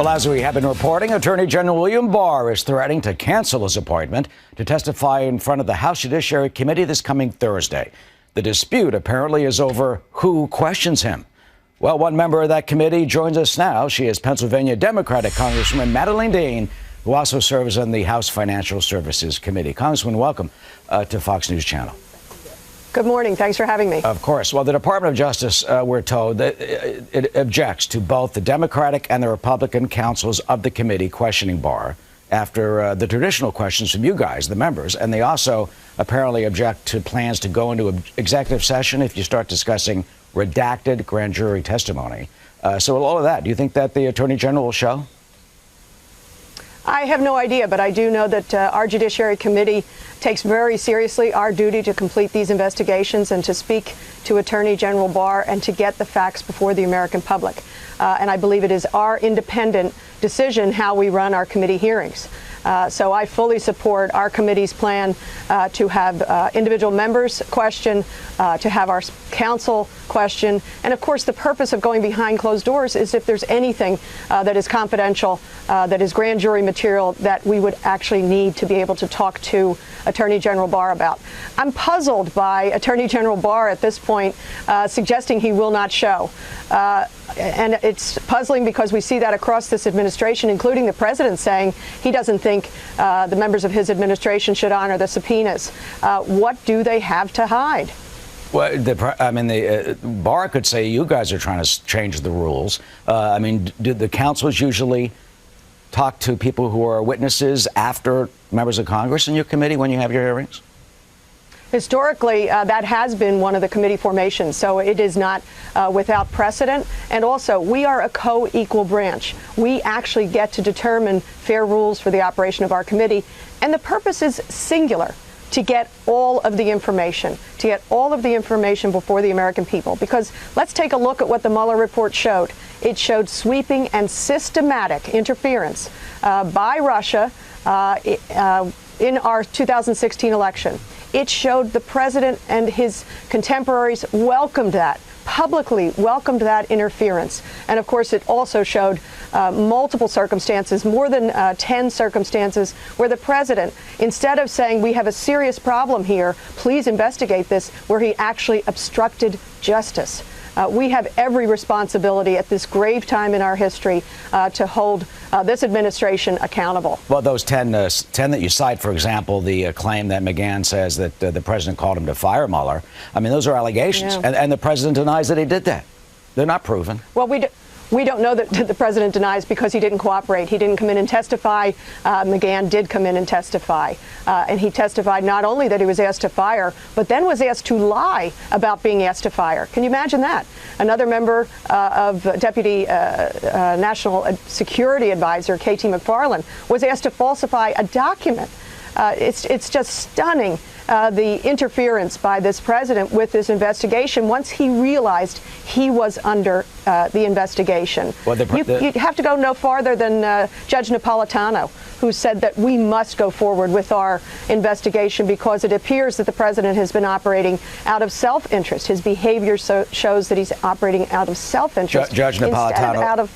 Well, as we have been reporting, Attorney General William Barr is threatening to cancel his appointment to testify in front of the House Judiciary Committee this coming Thursday. The dispute apparently is over who questions him. Well, one member of that committee joins us now. She is Pennsylvania Democratic Congresswoman Madeleine Dean, who also serves on the House Financial Services Committee. Congresswoman, welcome to Fox News Channel. Good morning. Thanks for having me. Of course. Well, the Department of Justice, we're told, that it objects to both the Democratic and the Republican counsels of the committee questioning Barr after the traditional questions from you guys, the members. And they also apparently object to plans to go into executive session if you start discussing redacted grand jury testimony. So with all of that, do you think that the Attorney General will show? I have no idea, but I do know that our Judiciary Committee takes very seriously our duty to complete these investigations and to speak to Attorney General Barr and to get the facts before the American public. And I believe it is our independent decision how we run our committee hearings. So I fully support our committee's plan to have individual members question, to have our counsel question. And of course, the purpose of going behind closed doors is if there's anything that is confidential, that is grand jury material that we would actually need to be able to talk to Attorney General Barr about. I'm puzzled by Attorney General Barr at this point suggesting he will not show. And it's puzzling because we see that across this administration, including the president saying he doesn't think the members of his administration should honor the subpoenas. What do they have to hide? Well, Barr could say you guys are trying to change the rules. Do the counsels usually talk to people who are witnesses after members of Congress in your committee when you have your hearings? Historically, that has been one of the committee formations, so it is not without precedent. And also, we are a co-equal branch. We actually get to determine fair rules for the operation of our committee, and the purpose is singular: to get all of the information, before the American people. Because let's take a look at what the Mueller report showed. It showed sweeping and systematic interference by Russia in our 2016 election. It showed the president and his contemporaries publicly welcomed that interference. And of course, it also showed multiple circumstances, more than 10 circumstances, where the president, instead of saying we have a serious problem here, please investigate this, where he actually obstructed justice. We have every responsibility at this grave time in our history to hold this administration accountable. Well, those 10 that you cite, for example, the claim that McGahn says that the president called him to fire Mueller, those are allegations. Yeah. And the president denies that he did that. They're not proven. Well, we don't know that the president denies because he didn't cooperate. He didn't come in and testify. McGahn did come in and testify. And he testified not only that he was asked to fire, but then was asked to lie about being asked to fire. Can you imagine that? Another member of Deputy National Security Advisor, K.T. McFarland, was asked to falsify a document. It's just stunning. The interference by this president with this investigation once he realized he was under the investigation. Well, you have to go no farther than Judge Napolitano, who said that we must go forward with our investigation because it appears that the president has been operating out of self-interest. His behavior shows that he's operating out of self-interest. Judge Napolitano.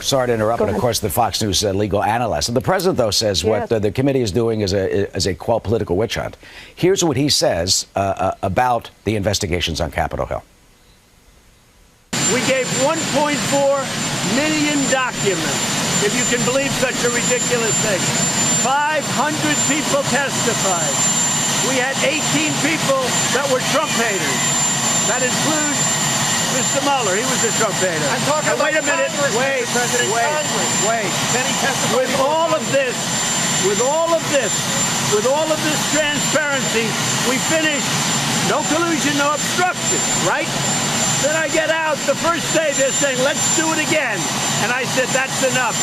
Sorry to interrupt, but of course the Fox News legal analyst. And the president, though, says what the committee is doing is a quote political witch hunt. Here's what he says about the investigations on Capitol Hill. We gave 1.4 million documents, if you can believe such a ridiculous thing. 500 people testified. We had 18 people that were Trump haters. That includes Mr. Mueller. He was a Trump hater. I'm talking about wait a minute. Wait. Then he testified. With all of this transparency, we finished. No collusion, no obstruction, right? Then I get out the first day. They're saying, "Let's do it again," and I said, "That's enough.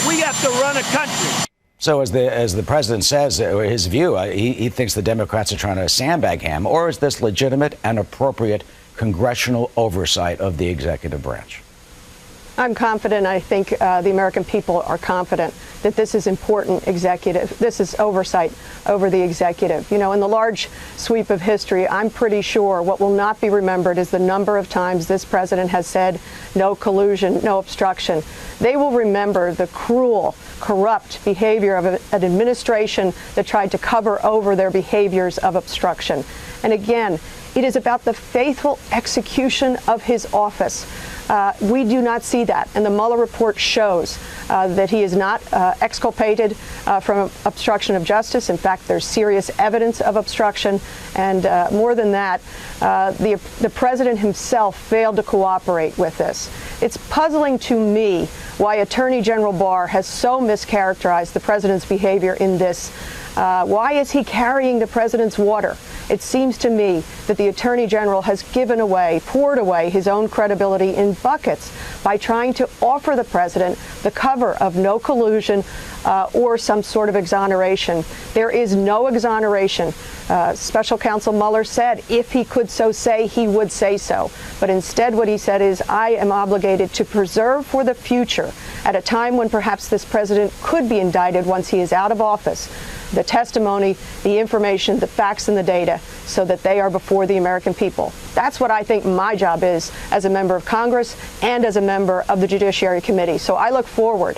We have to run a country." So as the president says, his view, he thinks the Democrats are trying to sandbag him, or is this legitimate and appropriate congressional oversight of the executive branch? I'm confident. I think the American people are confident that this is important this is oversight over the executive. You know, in the large sweep of history, I'm pretty sure what will not be remembered is the number of times this president has said no collusion, no obstruction. They will remember the cruel, corrupt behavior of an administration that tried to cover over their behaviors of obstruction. And again, it is about the faithful execution of his office. We do not see that, and the Mueller report shows that he is not exculpated from obstruction of justice. In fact, there's serious evidence of obstruction, and more than that, the president himself failed to cooperate with this. It's puzzling to me why Attorney General Barr has so mischaracterized the president's behavior in this. Why is he carrying the president's water? It seems to me that the Attorney General has poured away his own credibility in buckets by trying to offer the president the cover of no collusion or some sort of exoneration. There is no exoneration. Special Counsel Mueller said if he could so say, he would say so. But instead what he said is, I am obligated to preserve for the future, at a time when perhaps this president could be indicted once he is out of office, the testimony, the information, the facts, and the data, so that they are before the American people. That's what I think my job is as a member of Congress and as a member of the Judiciary Committee. So I look forward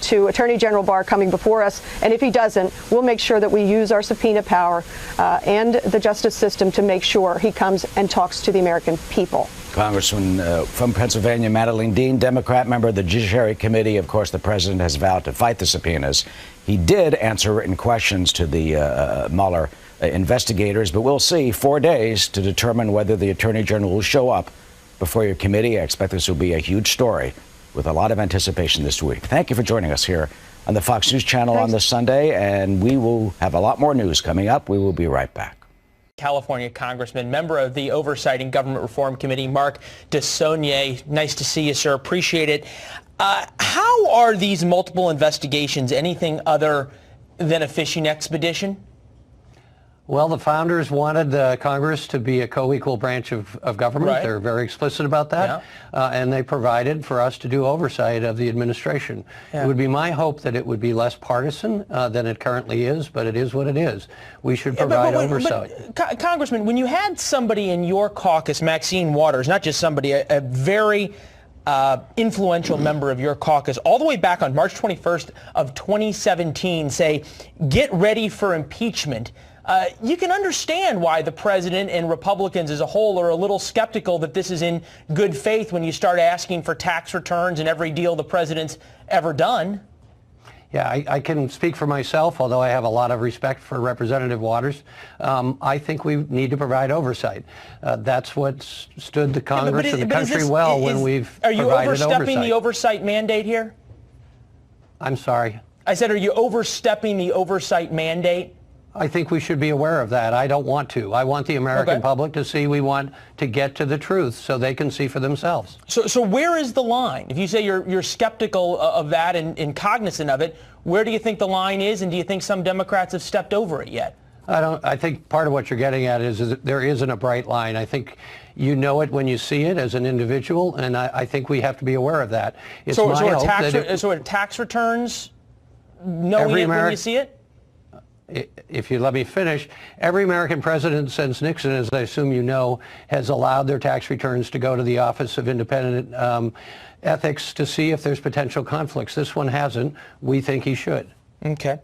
to Attorney General Barr coming before us, and if he doesn't, we'll make sure that we use our subpoena power and the justice system to make sure he comes and talks to the American people. Congressman from Pennsylvania, Madeleine Dean, Democrat, member of the Judiciary Committee. Of course, the president has vowed to fight the subpoenas. He did answer written questions to the Mueller investigators, but we'll see 4 days to determine whether the Attorney General will show up before your committee. I expect this will be a huge story with a lot of anticipation this week. Thank you for joining us here on the Fox News Channel on this Sunday, and we will have a lot more news coming up. We will be right back. California Congressman, member of the Oversight and Government Reform Committee, Mark DeSaulnier. Nice to see you, sir. Appreciate it. How are these multiple investigations anything other than a fishing expedition? Well, the founders wanted Congress to be a co-equal branch of government. Right. They're very explicit about that. Yeah. And they provided for us to do oversight of the administration. Yeah. It would be my hope that it would be less partisan than it currently is, but it is what it is. We should provide oversight. Congressman, when you had somebody in your caucus, Maxine Waters, not just somebody, a very influential member of your caucus, all the way back on March 21st of 2017, say, get ready for impeachment. You can understand why the president and Republicans as a whole are a little skeptical that this is in good faith when you start asking for tax returns and every deal the president's ever done. Yeah, I can speak for myself, although I have a lot of respect for Representative Waters. I think we need to provide oversight. That's what stood the Congress and the country well when we've provided oversight. Are you overstepping the oversight mandate here? I'm sorry? I said, are you overstepping the oversight mandate? I think we should be aware of that. I don't want to. I want the American public to see. We want to get to the truth so they can see for themselves. So where is the line? If you say you're skeptical of that and cognizant of it, where do you think the line is, and do you think some Democrats have stepped over it yet? I think part of what you're getting at is that there isn't a bright line. I think you know it when you see it as an individual, and I think we have to be aware of that. It's so tax returns, knowing it when you see it? If you let me finish, every American president since Nixon, as I assume you know, has allowed their tax returns to go to the Office of Independent Ethics to see if there's potential conflicts. This one hasn't. We think he should. Okay.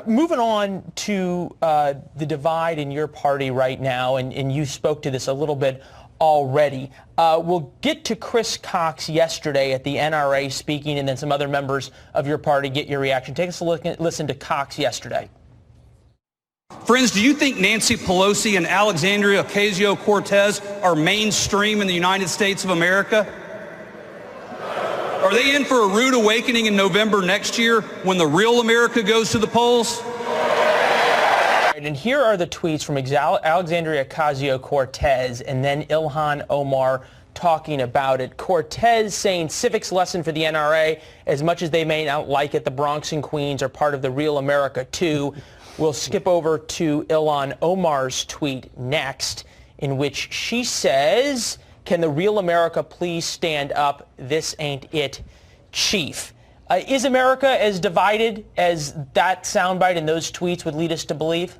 Moving on to the divide in your party right now, and you spoke to this a little bit already. We'll get to Chris Cox yesterday at the NRA speaking, and then some other members of your party get your reaction. Take us a look and listen to Cox yesterday. Friends, do you think Nancy Pelosi and Alexandria Ocasio-Cortez are mainstream in the United States of America? Are they in for a rude awakening in November next year when the real America goes to the polls? And here are the tweets from Alexandria Ocasio-Cortez and then Ilhan Omar talking about it. Cortez saying civics lesson for the NRA. As much as they may not like it, the Bronx and Queens are part of the real America too. We'll skip over to Ilhan Omar's tweet next, in which she says, can the real America please stand up? This ain't it, Chief. Is America as divided as that soundbite and those tweets would lead us to believe?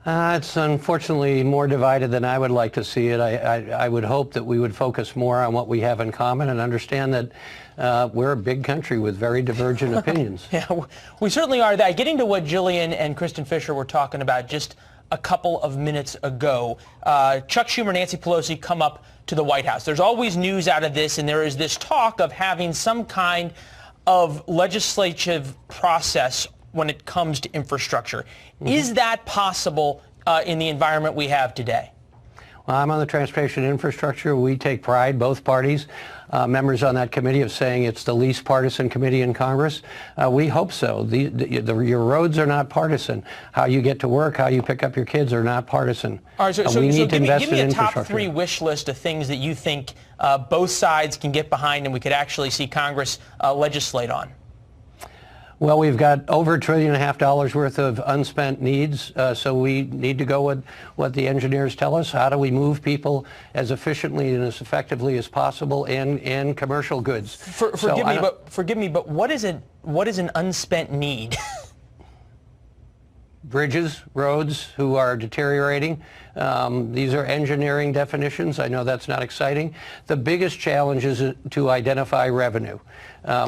It's unfortunately more divided than I would like to see it. I would hope that we would focus more on what we have in common and understand that we're a big country with very divergent opinions. Yeah, we certainly are that. Getting to what Jillian and Kristen Fisher were talking about just a couple of minutes ago, Chuck Schumer and Nancy Pelosi come up to the White House. There's always news out of this, and there is this talk of having some kind of legislative process when it comes to infrastructure. Mm-hmm. Is that possible in the environment we have today? Well, I'm on the transportation infrastructure. We take pride, both parties, members on that committee, of saying it's the least partisan committee in Congress. We hope so. Your roads are not partisan. How you get to work, how you pick up your kids are not partisan. All right, so we need to invest give me in a top infrastructure. 3 wish list of things that you think both sides can get behind and we could actually see Congress legislate on. Well, we've got over $1.5 trillion worth of unspent needs, so we need to go with what the engineers tell us. How do we move people as efficiently and as effectively as possible in commercial goods? Forgive me, but what is an unspent need? Bridges, roads who are deteriorating. These are engineering definitions. I know that's not exciting. The biggest challenge is to identify revenue.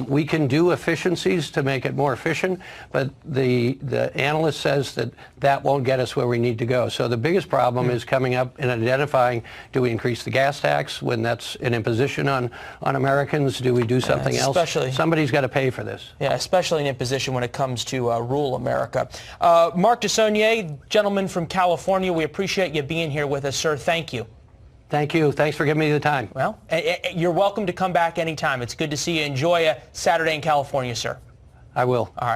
We can do efficiencies to make it more efficient, but the analyst says that won't get us where we need to go. So the biggest problem is coming up and identifying, do we increase the gas tax when that's an imposition on Americans? Do we do something else? Somebody's got to pay for this. Yeah, especially an imposition when it comes to rural America. Mark DeSaulnier, gentleman from California, we appreciate you being here with us, sir. Thank you. Thank you. Thanks for giving me the time. Well, you're welcome to come back anytime. It's good to see you. Enjoy a Saturday in California, sir. I will. All right.